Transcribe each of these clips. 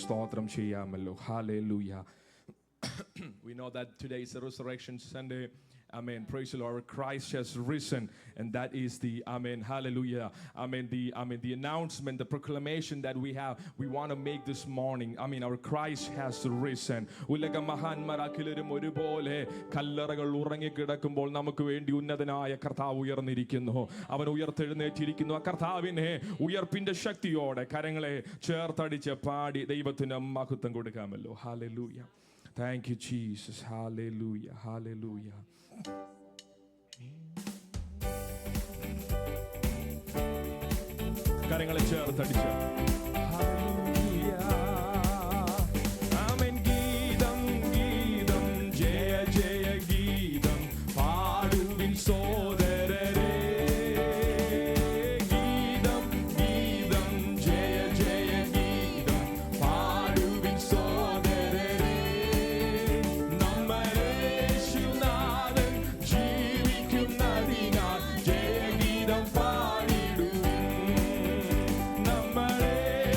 സ്തോത്രം ചെയ്യാമല്ലോ. Hallelujah. We know that today is a resurrection Sunday. Amen. Praise the Lord. Christ has risen, and that is the amen. Hallelujah. The announcement, the proclamation that we want to make this morning. Our Christ has risen. ഉലക മഹാന്മാരാക്കിലും ഒരുപോലെ കല്ലറകൾ ഉറങ്ങിക്കിടക്കുമ്പോൾ നമുക്ക് വേണ്ടി ഉന്നതനായ കർത്താവ് ഉയർന്നിരിക്കുന്നു. അവൻ ഉയർത്തെഴുന്നേറ്റിരിക്കുന്നു. ആ കർത്താവിനെ ഉയർപ്പിന്റെ ശക്തിയോടെ കരങ്ങളെ ചേർത്തടിച്ച് പാടി ദൈവത്തിന് മഹത്വം കൊടുക്കാമല്ലോ. Hallelujah. Thank you, Jesus. Hallelujah. Hallelujah. കരങ്ങളെ ചേർത്തടിച്ച് Namare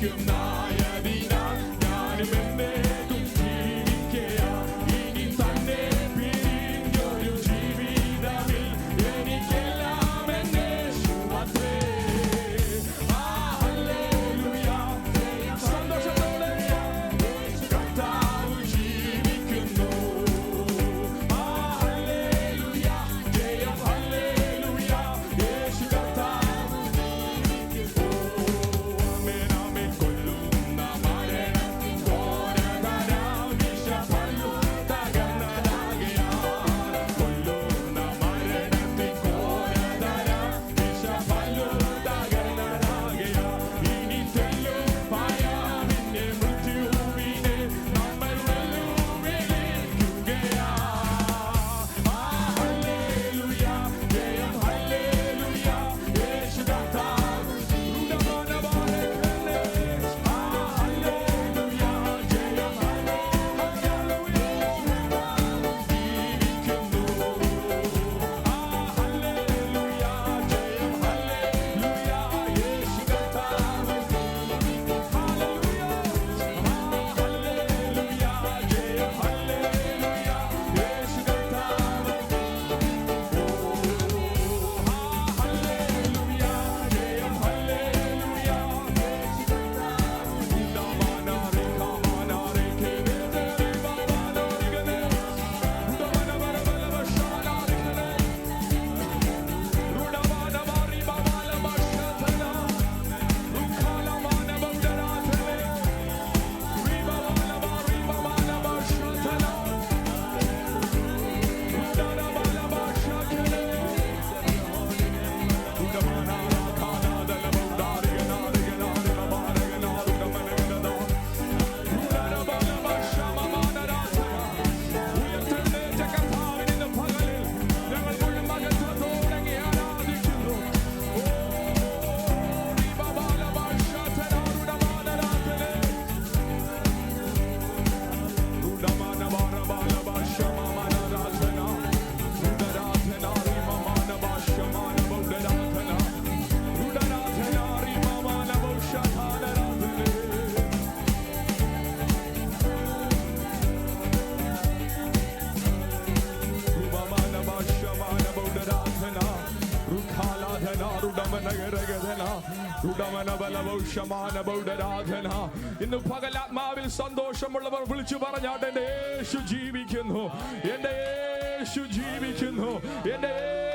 ജീവിക്കുന്നായതിനാൽ ഞാനും എന്നേക്കും ജീവിക്കയാ. ഇനി തന്നെ പിരിഞ്ഞൊരു ജീവിതമിൽ എനിക്കെല്ലാം എന്നെ യേശുവത്രേ. ഹല്ലേലൂയ. സന്തോഷത്തോടെ കർത്താവ് ജീവിക്കുന്നു. ഹല്ലേലൂയ. ജയം ഹല്ലേലൂയ. യേശു കർത്താവ് ജീവിക്കുന്നു. ആമേൻ ആമേൻ. കൊല്ലുന്ന മരണത്തിൻ ഘോരതരാം വിഷഫലു തകർന്നതാകയാൽ. കൊല്ലുന്ന മരണത്തിൻ ഘോരതരാം വിഷഫലു തകർന്നതാകയാൽ. ഇനി തെല്ലും ഭയമിന്നെ മൃത്യുവിനെ നമ്മൾ വെല്ലുവിളിക്കുകയാ. ഹല്ലേലൂയ. ജയം ഹല്ലേലൂയ. യേശു കർത്താവ് ഉടമനവാനെ ഹല്ലേലൂയ. ജയം ഹല്ലേലൂയ. ജീവിക്കുന്നു. ഹല്ലേലൂയ. ജയം ഹല്ലേലൂയ. യേശു കർത്താവ് ഹല്ലേലൂയ. ഹല്ലേലൂയ. ജയം ഹല്ലേലൂയ. യേശു കർത്താവ് ഹല്ലേലൂയ. ജയം ഹല്ലേലൂയ. ഇന്ന് പകലാത്മാവിൽ സന്തോഷമുള്ളവർ വിളിച്ചു പറഞ്ഞാട്ടെ, എന്റെ യേശു ജീവിക്കുന്നു, എന്റെ യേശു ജീവിക്കുന്നു, എന്റെ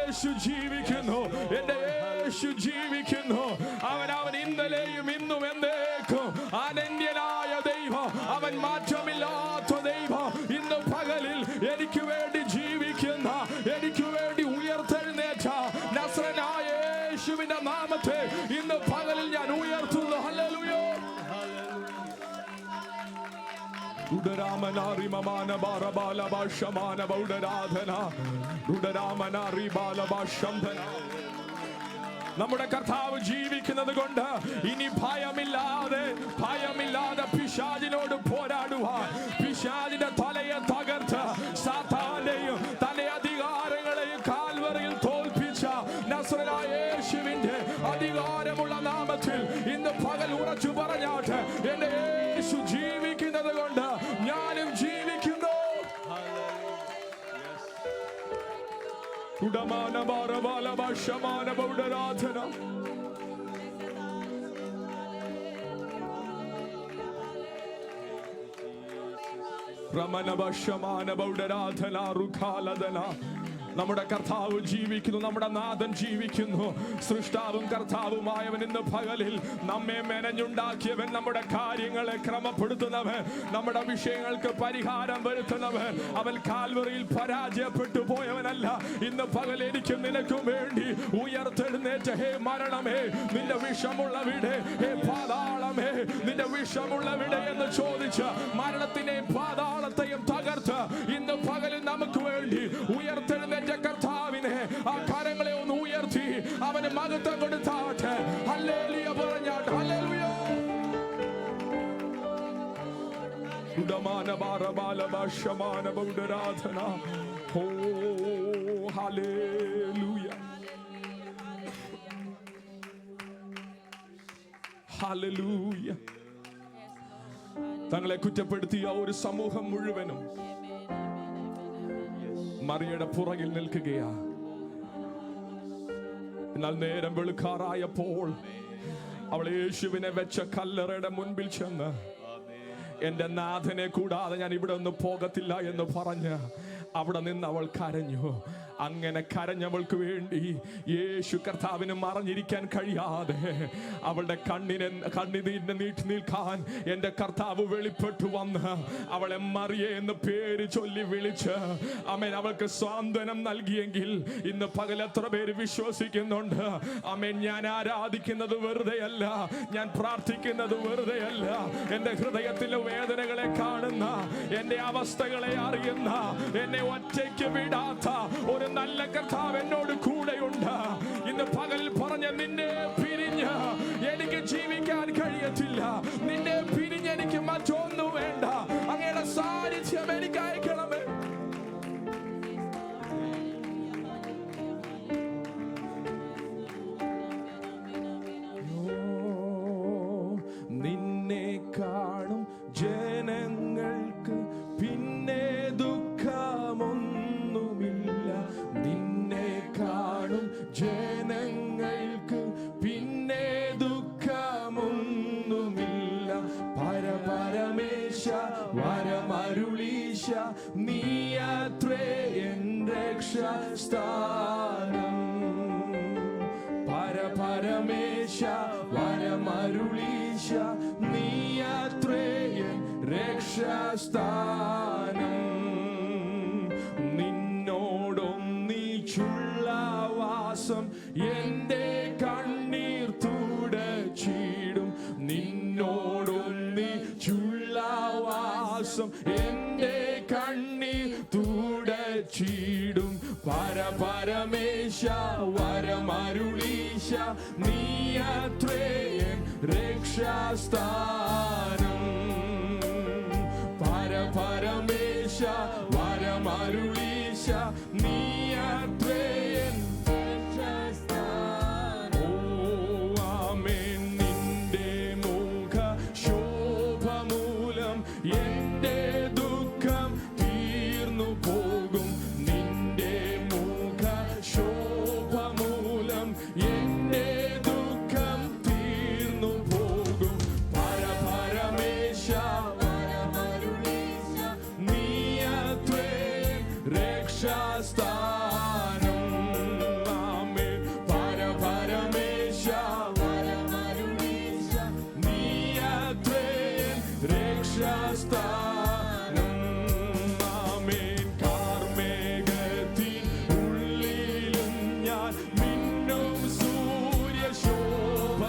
യേശു ജീവിക്കുന്നു, എന്റെ യേശു ജീവിക്കുന്നു. അവൻ ഇന്നലെയും ഇന്നും എന്നേക്കും അനന്യനായ ദൈവം, അവൻ മാറ്റമില്ലാത്ത ദൈവം. ഇന്ന് പകലിൽ എനിക്ക് വേണ്ടി ജീവിക്കുന്ന, എനിക്ക് വേണ്ടി ഉയർത്തെഴുന്നേറ്റ നസ്രനായ യേശുവിന്റെ നാമത്തെ ഇന്ന് പകലിൽ ഞാൻ ഉയർത്തുന്നു. ഹല്ലേലൂയ. ഉദരാമനാരി മമാന ബാരബാല ഭാഷമാന ബൗഡരാധന ഉദരാമനാരി ബാലഭാഷംധന. നമ്മുടെ കർത്താവ് ജീവിക്കുന്നത് കൊണ്ട് ഇനി ഭയമില്ലാതെ പിശാചിനോട് പോരാടുവാൻ, പിശാചിന്റെ തലയെ തകർത്ത് സാത്താന്റെയും തന്റെ അധികാരങ്ങളെയും കാൽവറിയിൽ തോൽപ്പിച്ച നസ്രനായ യേശുവിന്റെ അധികാരമുള്ള നാമത്തിൽ ഇന്ന് പകൽ ഉറച്ചു പറഞ്ഞാട്ട്, എന്റെ യേശു ജീവിക്കുന്നത് കൊണ്ട് ഞാനും ജീവിക്കുന്നു. ഉടമാന ബാരബാല ഭാഷമാന ബൗഡരാധന രമന ഭാഷമാന ബൗഡരാധന റുഖാലധന. നമ്മുടെ കർത്താവ് ജീവിക്കുന്നു, നമ്മുടെ നാഥൻ ജീവിക്കുന്നു. സൃഷ്ടാവും കർത്താവുമായവൻ ഇന്ന് പകലിൽ നമ്മെ മെനഞ്ഞുണ്ടാക്കിയവൻ, നമ്മുടെ കാര്യങ്ങളെ ക്രമപ്പെടുത്തുന്നവൻ, നമ്മുടെ വിഷയങ്ങൾക്ക് പരിഹാരം വരുത്തുന്നവൻ. അവൻ കാൽവറിയിൽ പരാജയപ്പെട്ടു പോയവനല്ല. ഇന്ന് പകൽ എനിക്കും നിനക്കും വേണ്ടി ഉയർത്തെഴുന്നേറ്റ ഹേ മരണമേ നിന്റെ വിഷമുള്ളവിടെ, ഹേ പാതാളമേ നിന്റെ വിഷമുള്ളവിടെ എന്ന് ചോദിച്ച് മരണത്തിനെയും പാതാളത്തെയും തകർത്ത് ഇന്ന് പകലിൽ നമുക്ക് വേണ്ടി ഉയർത്തെഴുന്നേറ്റ കർത്താവിനെ ആ കരങ്ങളെ ഒന്ന് ഉയർത്തി അവന് മഹത്വം കൊടുത്താട്ടെ. ഹല്ലേലൂയ പറഞ്ഞാട്ടെ. ഹല്ലേലൂയ. ഉടമാന ബാരബാല ഭാഷമാന ബൗഡരാധന. ഓ ഹല്ലേലൂയ. ഹല്ലേലൂയ. തങ്ങളെ കുറ്റപ്പെടുത്തിയ ഒരു സമൂഹം മുഴുവനും മറിയയുടെ പുറകിൽ നിൽക്കുകയാ. എന്നാൽ നേരം വെളുക്കാറായപ്പോൾ അവൾ യേശുവിനെ വെച്ച കല്ലറയുടെ മുൻപിൽ ചെന്ന്, എന്റെ നാഥനെ കൂടാതെ ഞാൻ ഇവിടെ ഒന്നും പോകത്തില്ല എന്ന് പറഞ്ഞ് അവിടെ നിന്ന് അവൾ കരഞ്ഞു. അങ്ങനെ കരഞ്ഞവൾക്ക് വേണ്ടി യേശു കർത്താവിന് മറഞ്ഞിരിക്കാൻ കഴിയാതെ അവളുടെ കണ്ണീരിനെ നീട്ടി നിൽക്കാൻ എന്റെ കർത്താവ് വെളിപ്പെട്ടു വന്ന് അവളെ മറിയ എന്ന് പേര് ചൊല്ലി വിളിച്ച് ആമേൻ അവൾക്ക് സ്വാന്തനം നൽകിയെങ്കിൽ ഇന്ന് പകൽ എത്ര പേര് വിശ്വസിക്കുന്നുണ്ട്? ആമേൻ, ഞാൻ ആരാധിക്കുന്നത് വെറുതെയല്ല, ഞാൻ പ്രാർത്ഥിക്കുന്നത് വെറുതെയല്ല. എന്റെ ഹൃദയത്തിലെ വേദനകളെ കാണുന്ന, എന്റെ അവസ്ഥകളെ അറിയുന്ന, എന്നെ ഒറ്റയ്ക്ക് വിടാത്ത ഒരു നല്ല കർത്താവ് എന്നോട് കൂടെയുണ്ട്. ഇന്ന് പകൽ പറഞ്ഞ, നിന്നെ പിരിഞ്ഞ് എനിക്ക് ജീവിക്കാൻ കഴിയത്തില്ല, നിന്നെ പിരിഞ്ഞ് എനിക്ക് മറ്റൊന്നും വേണ്ട, അങ്ങയുടെ സാന്നിധ്യം എനിക്ക് അയക്കണമേ. നിന്നെ കാണും ജനങ്ങൾക്ക് പിന്നെ ദുഃഖമൊന്നുമില്ല, നിന്നെ കാണും ജനങ്ങൾക്ക് പിന്നെ ദുഃഖമൊന്നുമില്ല. പരപരമേശ വരമരുളീശ നീയത്രേ എൻ രക്ഷാസ്ഥാനം. പരപരമേശ വരമരുളീശ നീയത്രേ എൻ രക്ഷാസ്ഥാനം. നിന്നോടൊന്നിച്ചുള്ള വാസം എന്റെ കണ്ണീർ തുടച്ചിടും, നിന്നോടൊന്നിച്ചുള്ള വാസം എന്റെ കണ്ണീർ തുടച്ചിടും. പരപരമേശ വരമരുളീശ നീയത്രേ എൻ രക്ഷാസ്ഥാനം. പരപരമേശ വരമരുളീശ നീയത്രേ എൻ രക്ഷാസ്ഥാനം. ഓ ആമേൻ, നിന്റെ മുഖ ശോഭ മൂലം എന്റെ ദുഃഖം തീർന്നു പോകും, നിന്റെ മുഖ ശോഭ മൂലം എന്റെ ദുഃഖം തീർന്നു പോകും. പരപരമേശ വരമരുളീശ നീയത്രേ രക്ഷാസ്ഥാനം. ആമേൻ. പരപരമേശ വരമരുളീശ നീയത്രേ രക്ഷാസ്ഥാനം. ആമേൻ. കാർമേഘത്തിൻ ഉള്ളിലും ഞാൻ മിന്നും സൂര്യശോഭ,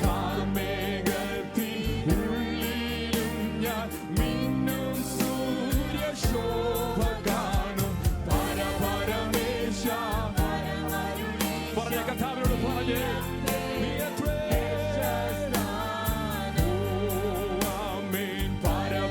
കാർമേഘത്തിൻ ഉള്ളിലും ഞാൻ മിന്നും സൂര്യശോഭ കാണും. പരപരമേശ പറഞ്ഞ കർത്താവിനോട് പറഞ്ഞേ, നീയത്രേ. ഓ ആമേൻ. പരപരമേശ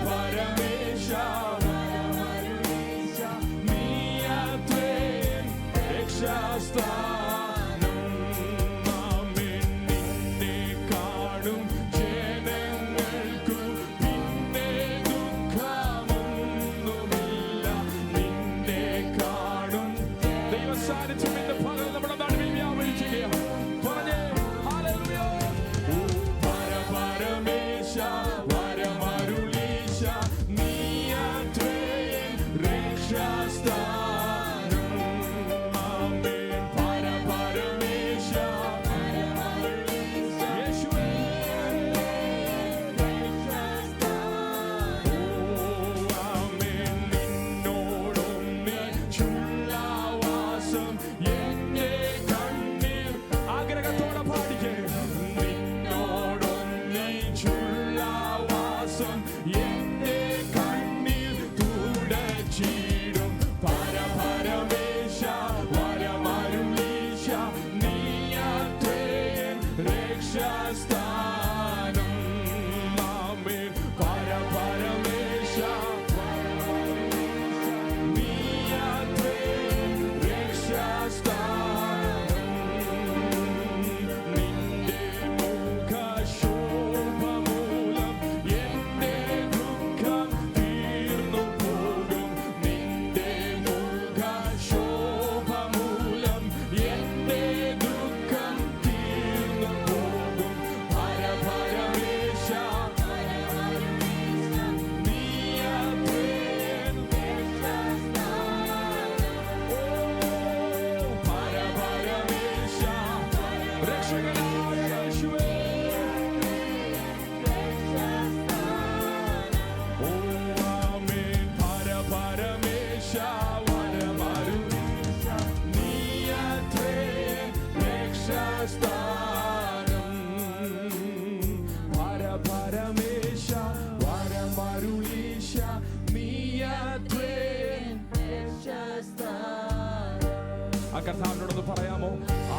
ഒന്ന് പറയാമോ?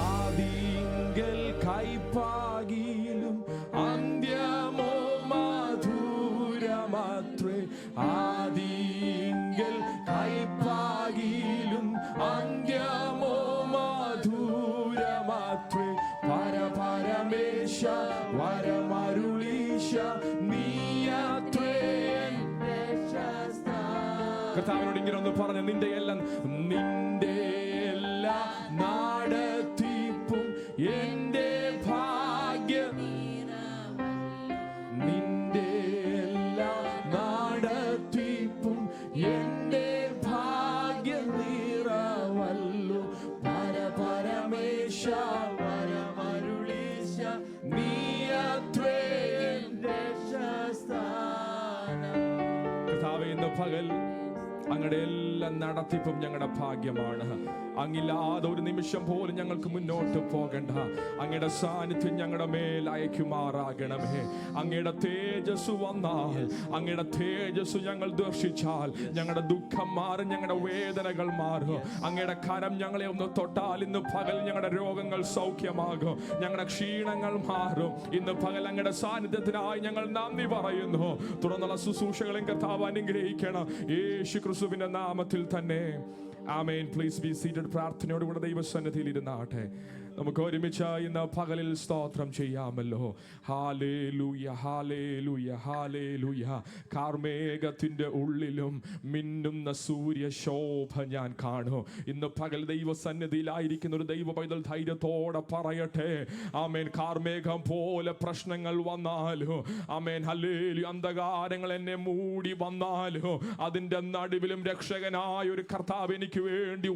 ആദിങ്കൽ കൈപ്പാകിലും അന്ത്യമോ മധുരമാത്രേ. ആദിങ്കൽ കൈപ്പാകിലും അന്ത്യമോ മധുരമാത്രേ. പരപരമേശ വരമരുളീശ നീയാത്രേ. കർത്താവിനോട് ഇങ്ങനെ ഒന്ന് പറഞ്ഞു, നിന്റെ എല്ലാ നടത്തിപ്പും എന്റെ ഭാഗ്യം. നിന്റെ എല്ലാ നടത്തിപ്പും എന്റെ ഭാഗ്യം നിറവല്ലോ. പരപരമേശ വരമരുളീശ നീയാത്രേ എന്റെ രക്ഷാസ്ഥാനം. കർത്താവേ, ഇന്ന് പകൽ അങ്ങയുടെ എല്ലാ നടത്തിപ്പും ഞങ്ങളുടെ ഭാഗ്യമാണ്. അങ്ങില്ലാതെ ഒരു നിമിഷം പോലും ഞങ്ങൾക്ക് മുന്നോട്ട് പോകണ്ട. അങ്ങയുടെ സാന്നിധ്യം ഞങ്ങളുടെ മേൽ അയക്കുമാറാകണമേ. അങ്ങയുടെ തേജസ് വന്നാൽ, അങ്ങയുടെ തേജസ് ഞങ്ങൾ ദർശിച്ചാൽ ഞങ്ങളുടെ ദുഃഖം മാറും, ഞങ്ങളുടെ വേദനകൾ മാറും. അങ്ങയുടെ കരം ഞങ്ങളെ ഒന്ന് തൊട്ടാൽ ഇന്ന് പകൽ ഞങ്ങളുടെ രോഗങ്ങൾ സൗഖ്യമാകും, ഞങ്ങളുടെ ക്ഷീണങ്ങൾ മാറും. ഇന്ന് പകൽ അങ്ങയുടെ സാന്നിധ്യത്തിനായി ഞങ്ങൾ നന്ദി പറയുന്നു. തുടർന്നുള്ള ശുശ്രൂഷകളെയും കർത്താവ് അനുഗ്രഹിക്കണം, യേശു ക്രിസ്തുവിന്റെ നാമത്തിൽ തന്നെ. ആമേൻ. Please be seated. പ്രാർത്ഥനയോടുകൂടെ ദൈവസന്നിധിയിൽ ഇരുന്നാട്ടെ. നമുക്ക് ഒരുമിച്ച് ഇന്ന് പകലിൽ സ്തോത്രം ചെയ്യാമല്ലോ. Hallelujah, hallelujah, hallelujah. കാർമേഘത്തിന്റെ ഉള്ളിലും മിന്നുന്ന സൂര്യശോഭ ഞാൻ കാണും. ഇന്ന് പകൽ ദൈവസന്നിധിയിലായിരിക്കുന്ന ഒരു ദൈവ പൈതൽ ധൈര്യത്തോടെ പറയട്ടെ, ആമേൻ. കാർമേഘം പോലെ പ്രശ്നങ്ങൾ വന്നാലോ, ആമേൻ, ഹല്ലേലൂയ, അന്ധകാരങ്ങൾ എന്നെ മൂടി വന്നാലോ, അതിന്റെ നടുവിലും രക്ഷകനായ ഒരു കർത്താവ് എനിക്ക് വേണ്ടി